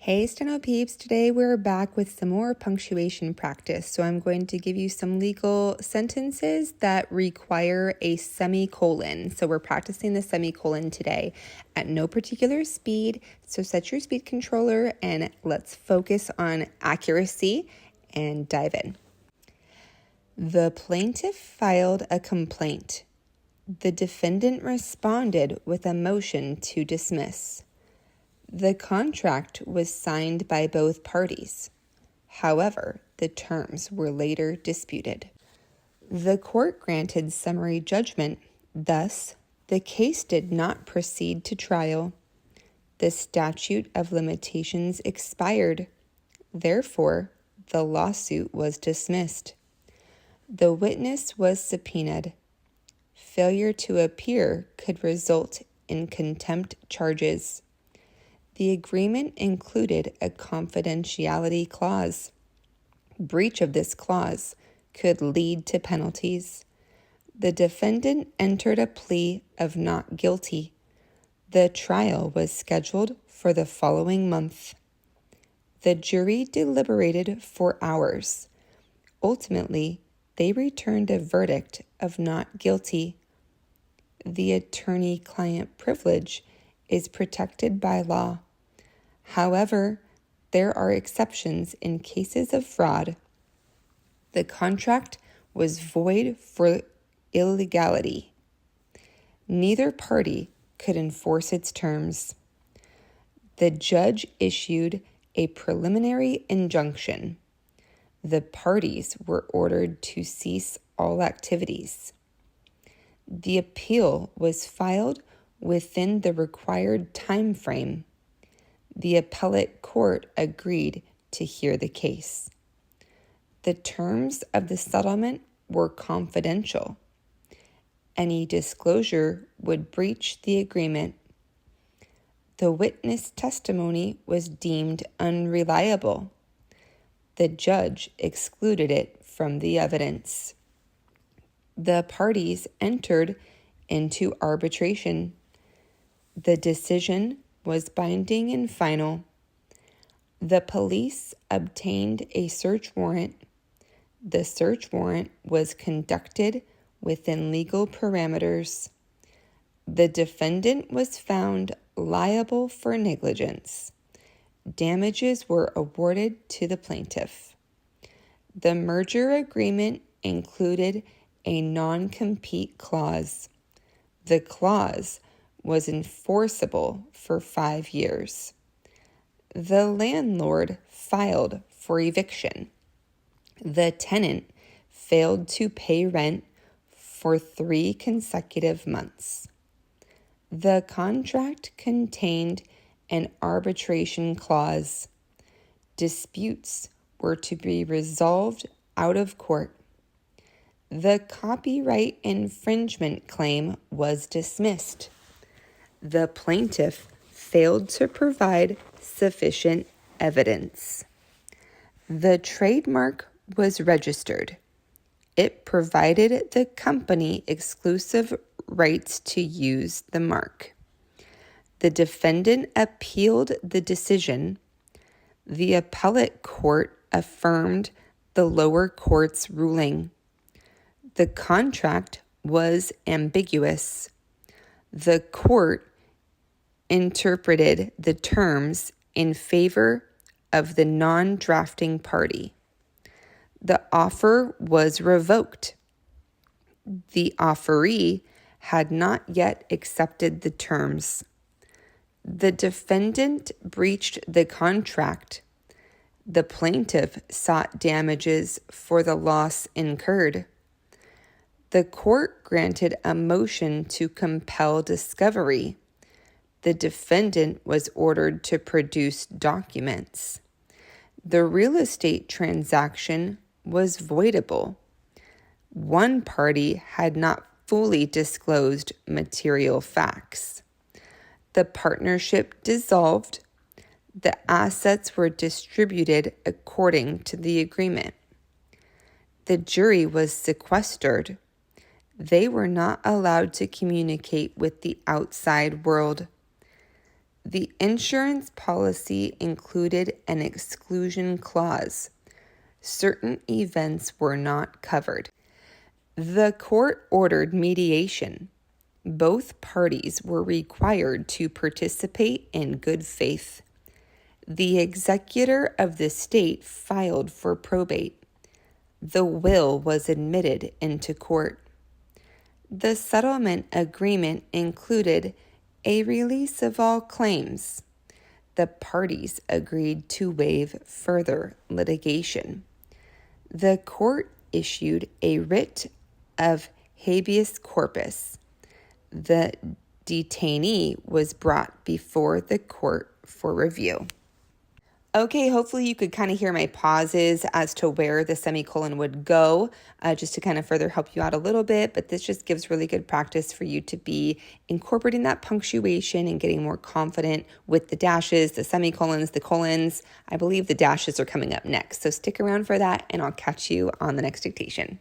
Hey Steno peeps, today we're back with some more punctuation practice. So I'm going to give you some legal sentences that require a semicolon. So we're practicing the semicolon today at no particular speed. So set your speed controller and let's focus on accuracy and dive in. The plaintiff filed a complaint. The defendant responded with a motion to dismiss. The contract was signed by both parties. However, the terms were later disputed. The court granted summary judgment. Thus, the case did not proceed to trial. The statute of limitations expired. Therefore, the lawsuit was dismissed. The witness was subpoenaed. Failure to appear could result in contempt charges. The agreement included a confidentiality clause. Breach of this clause could lead to penalties. The defendant entered a plea of not guilty. The trial was scheduled for the following month. The jury deliberated for hours. Ultimately, they returned a verdict of not guilty. The attorney-client privilege is protected by law. However, there are exceptions in cases of fraud. The contract was void for illegality. Neither party could enforce its terms. The judge issued a preliminary injunction. The parties were ordered to cease all activities. The appeal was filed within the required time frame. The appellate court agreed to hear the case. The terms of the settlement were confidential. Any disclosure would breach the agreement. The witness testimony was deemed unreliable. The judge excluded it from the evidence. The parties entered into arbitration. The decision was binding and final. The police obtained a search warrant. The search warrant was conducted within legal parameters. The defendant was found liable for negligence. Damages were awarded to the plaintiff. The merger agreement included a non-compete clause. The clause was enforceable for 5 years. The landlord filed for eviction. The tenant failed to pay rent for 3 consecutive months. The contract contained an arbitration clause. Disputes were to be resolved out of court. The copyright infringement claim was dismissed. The plaintiff failed to provide sufficient evidence. The trademark was registered. It provided the company exclusive rights to use the mark. The defendant appealed the decision. The appellate court affirmed the lower court's ruling. The contract was ambiguous. The court interpreted the terms in favor of the non-drafting party. The offer was revoked. The offeree had not yet accepted the terms. The defendant breached the contract. The plaintiff sought damages for the loss incurred. The court granted a motion to compel discovery. The defendant was ordered to produce documents. The real estate transaction was voidable. One party had not fully disclosed material facts. The partnership dissolved. The assets were distributed according to the agreement. The jury was sequestered. They were not allowed to communicate with the outside world. The insurance policy included an exclusion clause. Certain events were not covered. The court ordered mediation. Both parties were required to participate in good faith. The executor of the state filed for probate. The will was admitted into court. The settlement agreement included a release of all claims. The parties agreed to waive further litigation. The court issued a writ of habeas corpus. The detainee was brought before the court for review. Okay, hopefully you could kind of hear my pauses as to where the semicolon would go, just to kind of further help you out a little bit. But this just gives really good practice for you to be incorporating that punctuation and getting more confident with the dashes, the semicolons, the colons. I believe the dashes are coming up next. So stick around for that, and I'll catch you on the next dictation.